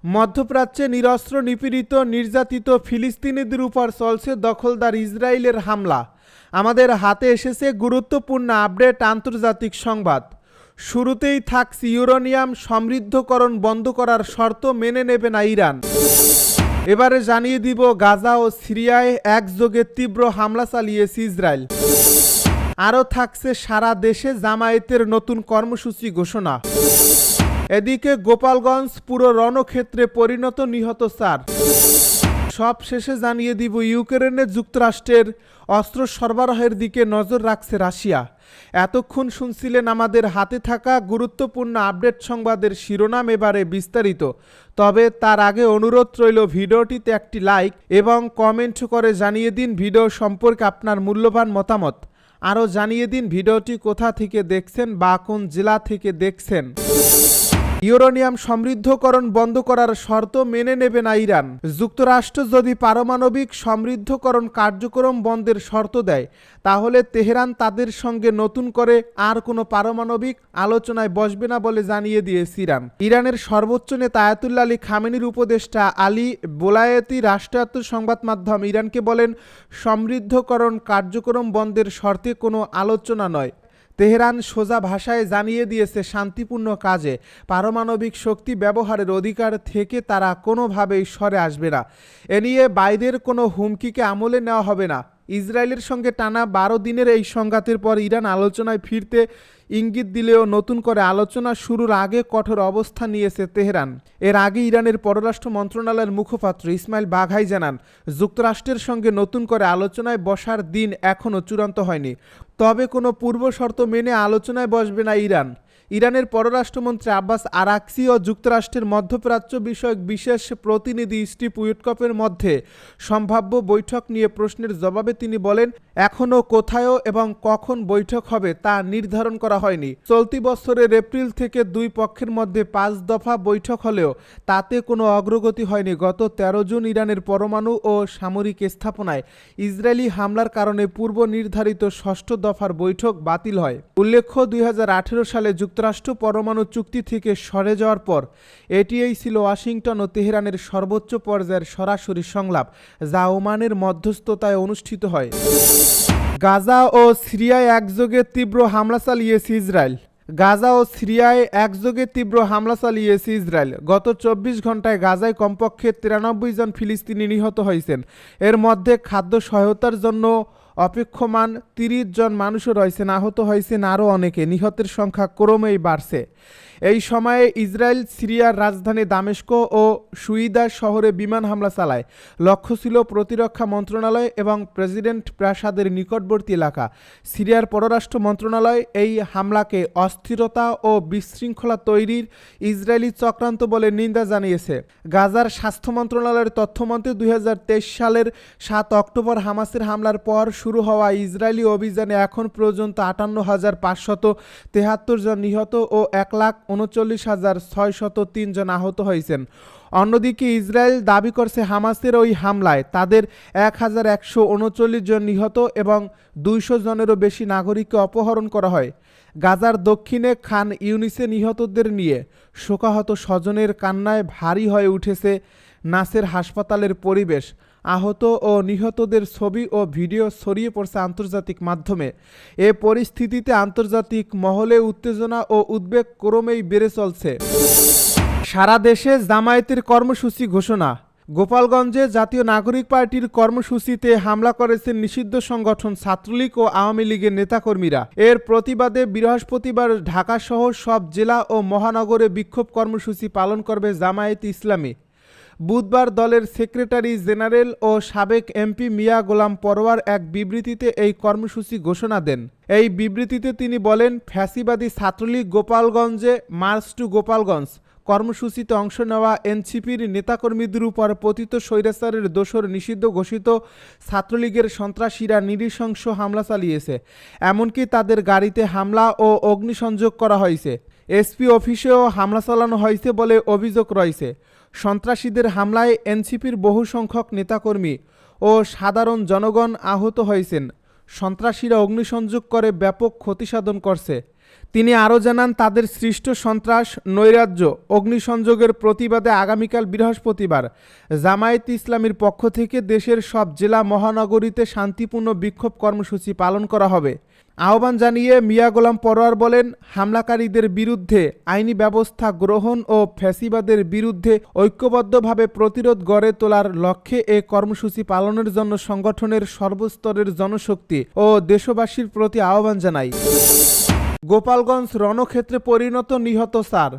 মধ্যপ্রাচ্যে নিরস্ত্র নিপীড়িত নির্যাতিত ফিলিস্তিনিদের উপর চলছে দখলদার ইসরায়েলের হামলা। আমাদের হাতে এসেছে গুরুত্বপূর্ণ আপডেট আন্তর্জাতিক সংবাদ। শুরুতেই থাকছে ইউরেনিয়াম সমৃদ্ধকরণ বন্ধ করার শর্ত মেনে নেবে না ইরান। এবারে জানিয়ে দিব গাজা ও সিরিয়ায় একযোগে তীব্র হামলা চালিয়েছে ইসরায়েল। আরও থাকছে সারা দেশে জামায়াতের নতুন কর্মসূচি ঘোষণা। এদিকে গোপালগঞ্জ পুরো রণক্ষেত্রে পরিণত, নিহত 4। সব শেষে জানিয়ে দিব ইউক্রেনে যুক্তরাষ্ট্রের অস্ত্র সরবরাহের দিকে নজর রাখছে রাশিয়া। এতক্ষণ শুনছিলেন আমাদের হাতে থাকা গুরুত্বপূর্ণ আপডেট সংবাদের শিরোনাম, এবারে বিস্তারিত। তবে তার আগে অনুরোধ রইল ভিডিওটিতে একটি লাইক এবং কমেন্ট করে জানিয়ে দিন ভিডিও সম্পর্কে আপনার মূল্যবান মতামত। আরও জানিয়ে দিন ভিডিওটি কোথা থেকে দেখছেন বা কোন জেলা থেকে দেখছেন। ইউরেনিয়াম সমৃদ্ধকরণ বন্ধ করার শর্ত মেনে নেবে না ইরান। যুক্তরাষ্ট্র যদি পারমাণবিক সমৃদ্ধকরণ কার্যক্রম বন্ধের শর্ত দেয়, তাহলে তেহরান তাদের সঙ্গে নতুন করে আর কোনো পারমাণবিক আলোচনায় বসবে না বলে জানিয়ে দিয়েছে ইরান। ইরানের সর্বোচ্চ নেতা আয়াতুল্লাহ আলী খামেনির উপদেষ্টা আলী বোলায়েতি রাষ্ট্রায়ত্ত সংবাদ মাধ্যম ইরানকে বলেন, সমৃদ্ধকরণ কার্যক্রম বন্ধের শর্তে কোনো আলোচনা নয়। তেহরান সোজা ভাষায় জানিয়ে দিয়েছে, শান্তিপূর্ণ কাজে পারমাণবিক শক্তি ব্যবহারের অধিকার থেকে তারা কোনোভাবেই সরে আসবে না। এ নিয়ে বাইরের কোনো হুমকিকে আমলে নেওয়া হবে না। ইসরায়েলের সঙ্গে টানা 12 দিনের এই সংঘাতের পর ইরান আলোচনায় ফিরতে ইঙ্গিত দিলেও নতুন করে আলোচনা শুরুর আগে কঠোর অবস্থান নিয়েছে তেহরান। এর আগে ইরানের পররাষ্ট্র মন্ত্রণালয়ের মুখপাত্র ইসমাইল বাঘাই জানান, যুক্তরাষ্ট্রের সঙ্গে নতুন করে আলোচনায় বসার দিন এখনও চূড়ান্ত হয়নি, তবে কোনো পূর্ব শর্ত মেনে আলোচনায় বসবে না ইরান। ইরানের পররাষ্ট্রমন্ত্রী আব্বাস আরাকচি ও যুক্তরাষ্ট্রের মধ্যপ্রাচ্য বিষয়ক বিশেষ প্রতিনিধি স্টিভ উইটকফের মধ্যে সম্ভাব্য বৈঠক নিয়ে প্রশ্নের জবাবে তিনি বলেন, এখনও কোথায়ও এবং কখন বৈঠক হবে তা নির্ধারণ করা হয়নি। চলতি বছরের এপ্রিল থেকে দুই পক্ষের মধ্যে 5 দফা বৈঠক হলেও তাতে কোনো অগ্রগতি হয়নি। গত 13 জুন ইরানের পরমাণু ও সামরিক স্থাপনায় ইসরায়েলি হামলার কারণে পূর্ব নির্ধারিত 6ষ্ঠ দফার বৈঠক বাতিল হয়। উল্লেখ্য, 2018 সালে যুক্তরাষ্ট্র পরমাণু চুক্তি থেকে সরে যাওয়ার পর এটিই ছিল ওয়াশিংটন ও তেহরানের সর্বোচ্চ পর্যায়ের সরাসরি সংলাপ, যা ওমানের মধ্যস্থতায় অনুষ্ঠিত হয়। গাজা ও সিরিয়ায় একযোগে তীব্র হামলা চালিয়েছে ইসরায়েল। গাজা ও সিরিয়ায় একযোগে তীব্র হামলা চালিয়েছে ইসরায়েল। গত 24 ঘন্টায় গাজায় কমপক্ষে 93 জন ফিলিস্তিনি নিহত হয়েছেন। এর মধ্যে খাদ্য সহায়তার জন্য অপেক্ষমান 30 জন মানুষও রয়েছেন। আহত হয়েছেন আরও অনেকে। নিহতের সংখ্যা ক্রমেই বাড়ছে। এই সময়ে ইসরায়েল সিরিয়ার রাজধানী দামেস্ক ও সুইদা শহরে বিমান হামলা চালায়। লক্ষ্য ছিল প্রতিরক্ষা মন্ত্রণালয় এবং প্রেসিডেন্ট প্রাসাদের নিকটবর্তী এলাকা। সিরিয়ার পররাষ্ট্র মন্ত্রণালয় এই হামলাকে অস্থিরতা ও বিশৃঙ্খলা তৈরির ইসরায়েলি চক্রান্ত বলে নিন্দা জানিয়েছে। গাজার স্বাস্থ্য মন্ত্রণালয়ের তথ্যমতে 2023 সালের 7 অক্টোবর হামাসের হামলার পর শুরু হওয়া ইসরায়েলি অভিযানে এখন পর্যন্ত 58,573 জন নিহত ও 1,39,603 জন আহত হয়েছেন। অন্যদিকে ইসরায়েল দাবি করছে, হামাসের ওই হামলায় তাদের 1,139 জন নিহত এবং 200 জনেরও বেশি নাগরিককে অপহরণ করা হয়। গাজার দক্ষিণে খান ইউনিসে নিহতদের নিয়ে শোকাহত স্বজনের কান্নায় ভারী হয়ে উঠেছে নাসের হাসপাতালের পরিবেশ। আহত ও নিহতদের ছবি ও ভিডিও ছড়িয়ে পড়ছে আন্তর্জাতিক মাধ্যমে। এ পরিস্থিতিতে আন্তর্জাতিক মহলে উত্তেজনা ও উদ্বেগ ক্রমেই বেড়ে চলছে। সারা দেশে জামায়াতের কর্মসূচি ঘোষণা। গোপালগঞ্জে জাতীয় নাগরিক পার্টির কর্মসূচিতে হামলা করেছেন নিষিদ্ধ সংগঠন ছাত্রলীগ ও আওয়ামী লীগের নেতাকর্মীরা। এর প্রতিবাদে বৃহস্পতিবার ঢাকাসহ সব জেলা ও মহানগরে বিক্ষোভ কর্মসূচি পালন করবে জামায়াত ইসলামী। বুধবার দলের সেক্রেটারি জেনারেল ও সাবেক এমপি মিয়া গোলাম পরোয়ার এক বিবৃতিতে এই কর্মসূচি ঘোষণা দেন। এই বিবৃতিতে তিনি বলেন, ফ্যাসিবাদী ছাত্রলীগ গোপালগঞ্জে মার্চ টু গোপালগঞ্জ কর্মসূচিতে অংশ নেওয়া এনসিপির নেতাকর্মীদের উপর পতিত স্বৈরাচারের দোসর নিষিদ্ধ ঘোষিত ছাত্রলীগের সন্ত্রাসীরা নৃশংস হামলা চালিয়েছে। এমনকি তাদের গাড়িতে হামলা ও অগ্নিসংযোগ করা হয়েছে। এসপি অফিসেও হামলা চালানো হয়েছে বলে অভিযোগ রয়েছে। সন্ত্রাসীদের হামলায় এনসিপির বহু সংখ্যক নেতাকর্মী ও সাধারণ জনগণ আহত হয়েছেন। সন্ত্রাসীরা অগ্নিসংযোগ করে ব্যাপক ক্ষতিসাধন করছে। তিনি আরও জানান, তাদের সৃষ্ট সন্ত্রাস, নৈরাজ্য, অগ্নিসংযোগের প্রতিবাদে আগামীকাল বৃহস্পতিবার জামায়াতে ইসলামীর পক্ষ থেকে দেশের সব জেলা মহানগরীতে শান্তিপূর্ণ বিক্ষোভ কর্মসূচি পালন করা হবে। আহ্বান জানিয়ে মিয়া গোলাম পরোয়ার বলেন, হামলাকারীদের বিরুদ্ধে আইনি ব্যবস্থা গ্রহণ ও ফ্যাসিবাদের বিরুদ্ধে ঐক্যবদ্ধভাবে প্রতিরোধ গড়ে তোলার লক্ষ্যে এ কর্মসূচি পালনের জন্য সংগঠনের সর্বস্তরের জনশক্তি ও দেশবাসীর প্রতি আহ্বান জানাই। গোপালগঞ্জ রণক্ষেত্রে পরিণত নিহত 4।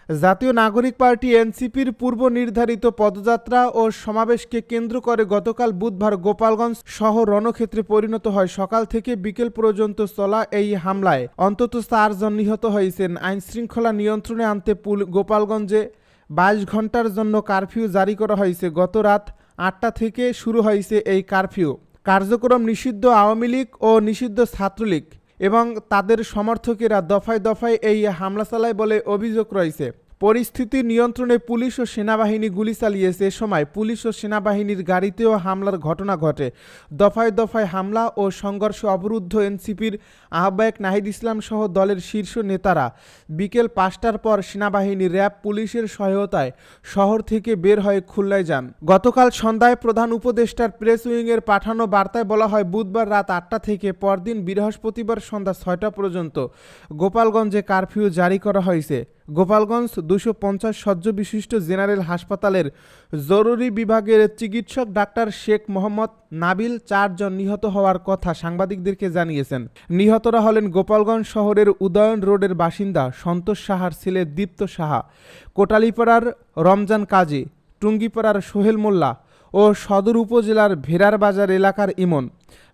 জাতীয় নাগরিক পার্টি এনসিপির পূর্ব নির্ধারিত পদযাত্রা ও সমাবেশকে কেন্দ্র করে গতকাল বুধবার গোপালগঞ্জ শহর রণক্ষেত্রে পরিণত হয়। সকাল থেকে বিকেল পর্যন্ত চলা এই হামলায় অন্তত 4 জন নিহত হয়েছেন। আইনশৃঙ্খলা নিয়ন্ত্রণে আনতে গোপালগঞ্জে 22 ঘন্টার জন্য কারফিউ জারি করা হয়েছে। গত রাত 8টা থেকে শুরু হয়েছে এই কারফিউ। কার্যক্রম নিষিদ্ধ আওয়ামী লীগ ও নিষিদ্ধ ছাত্রলীগ এবং তাদের সমর্থকেরা দফায় দফায় এই হামলা চালায় বলে অভিযোগ রয়েছে। পরিস্থিতি নিয়ন্ত্রণে পুলিশ ও সেনাবাহিনী গুলি চালিয়েছে। এ সময় পুলিশ ও সেনাবাহিনীর গাড়িতেও হামলার ঘটনা ঘটে। দফায় দফায় হামলা ও সংঘর্ষে অবরুদ্ধ এনসিপির আহ্বায়ক নাহিদ ইসলাম সহ দলের শীর্ষ নেতারা বিকেল 5টার পর সেনাবাহিনী, র্যাব, পুলিশের সহায়তায় শহর থেকে বের হয়ে খুলনায় যান। গতকাল সন্ধ্যায় প্রধান উপদেষ্টার প্রেস উইংয়ের পাঠানো বার্তায় বলা হয়, বুধবার রাত 8টা থেকে পরদিন বৃহস্পতিবার সন্ধ্যা 6টা পর্যন্ত গোপালগঞ্জে কারফিউ জারি করা হয়েছে। গোপালগঞ্জ 250 শয্য বিশিষ্ট জেনারেল হাসপাতালের জরুরি বিভাগের চিকিৎসক ডাক্তার শেখ মোহাম্মদ নাবিল 4 জন নিহত হওয়ার কথা সাংবাদিকদেরকে জানিয়েছেন। নিহতরা হলেন গোপালগঞ্জ শহরের উদয়ন রোডের বাসিন্দা সন্তোষ সাহার ছেলে দীপ্ত সাহা, কোটালীপাড়ার রমজান কাজী, টুঙ্গিপাড়ার সোহেল মোল্লা ও সদর উপজেলার ভেরার বাজার এলাকার ইমন।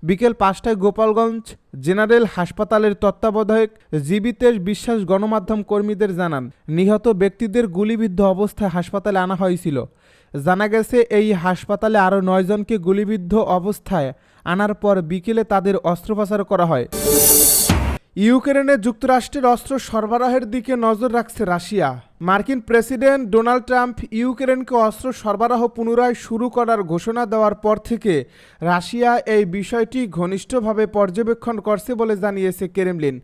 বিকেল 5টায় গোপালগঞ্জ জেনারেল হাসপাতালের তত্ত্বাবধায়ক জীবিতেশ বিশ্বাস গণমাধ্যম কর্মীদের জানান, নিহত ব্যক্তিদের গুলিবিদ্ধ অবস্থায় হাসপাতালে আনা হয়েছিল। জানা গেছে, এই হাসপাতালে আরও 9 জনকে গুলিবিদ্ধ অবস্থায় আনার পর বিকেলে তাদের অস্ত্রোপচার করা হয়। ইউক্রেনে যুক্তরাষ্ট্রের অস্ত্র সরবরাহের দিকে নজর রাখছে রাশিয়া। মার্কিন প্রেসিডেন্ট ডোনাল্ড ট্রাম্প ইউক্রেনকে অস্ত্র সরবরাহ পুনরায় শুরু করার ঘোষণা দেওয়ার পর থেকে রাশিয়া এই বিষয়টি ঘনিষ্ঠভাবে পর্যবেক্ষণ করছে বলে জানিয়েছে ক্রেমলিন।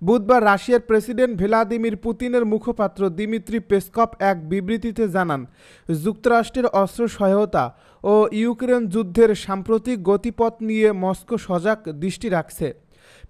বুধবার রাশিয়ার প্রেসিডেন্ট ভ্লাদিমির পুতিনের মুখপাত্র দিমিত্রি পেসকভ এক বিবৃতিতে জানান, যুক্তরাষ্ট্রের অস্ত্র সহায়তা ও ইউক্রেন যুদ্ধের সাম্প্রতিক গতিপথ নিয়ে মস্কো সজাগ দৃষ্টি রাখছে।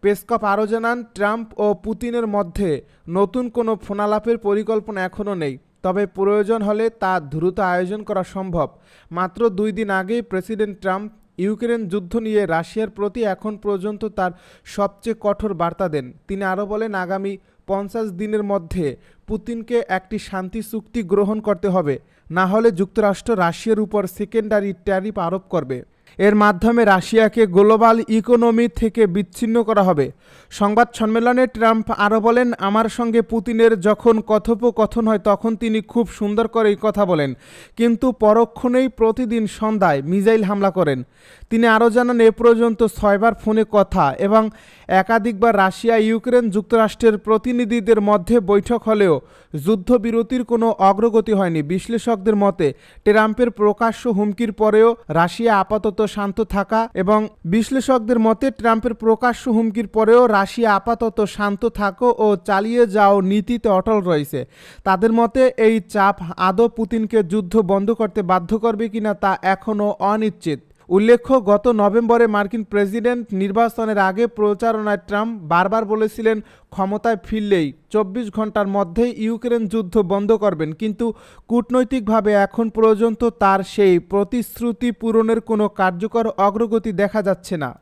পেসকভ আরও জানান, ট্রাম্প ও পুতিনের মধ্যে নতুন কোনো ফোনালাপের পরিকল্পনা এখনও নেই, তবে প্রয়োজন হলে তা দ্রুত আয়োজন করা সম্ভব। মাত্র 2 দিন আগেই প্রেসিডেন্ট ট্রাম্প ইউক্রেন যুদ্ধ নিয়ে রাশিয়ার প্রতি এখন পর্যন্ত তার সবচেয়ে কঠোর বার্তা দেন। তিনি আরও বলেন, আগামী 50 দিনের মধ্যে পুতিনকে একটি শান্তি চুক্তি গ্রহণ করতে হবে, না হলে যুক্তরাষ্ট্র রাশিয়ার উপর সেকেন্ডারি ট্যারিফ আরোপ করবে। এর মাধ্যমে রাশিয়াকে গ্লোবাল ইকোনমি থেকে বিচ্ছিন্ন করা হবে। সংবাদ সম্মেলনে ট্রাম্প আরও বলেন, আমার সঙ্গে পুতিনের যখন কথোপকথন হয় তখন তিনি খুব সুন্দর করেই কথা বলেন, কিন্তু পরক্ষণেই প্রতিদিন সন্ধ্যায় মিসাইল হামলা করেন। তিনি আরও জানান, এ পর্যন্ত 6 বার ফোনে কথা এবং একাধিকবার রাশিয়া, ইউক্রেন, যুক্তরাষ্ট্রের প্রতিনিধিদের মধ্যে বৈঠক হলেও যুদ্ধবিরতির কোনো অগ্রগতি হয়নি। বিশ্লেষকদের মতে ট্রাম্পের প্রকাশ্য হুমকির পরেও রাশিয়া আপাতত শান্ত থাকা এবং রাশিয়া আপাতত শান্ত থাকো ও চালিয়ে যাও নীতিতে অটল রয়েছে। তাদের মতে এই চাপ আদৌ পুতিনকে যুদ্ধ বন্ধ করতে বাধ্য করবে কিনা তা এখনও অনিশ্চিত। উল্লেখ্য, গত নভেম্বরে মার্কিন প্রেসিডেন্ট নির্বাচনের আগে প্রচারণায় ট্রাম্প বারবার বলেছিলেন, ক্ষমতায় ফিরলেই 24 ঘন্টার মধ্যেই ইউক্রেন যুদ্ধ বন্ধ করবেন, কিন্তু কূটনৈতিকভাবে এখন পর্যন্ত তার সেই প্রতিশ্রুতি পূরণের কোনো কার্যকর অগ্রগতি দেখা যাচ্ছে না।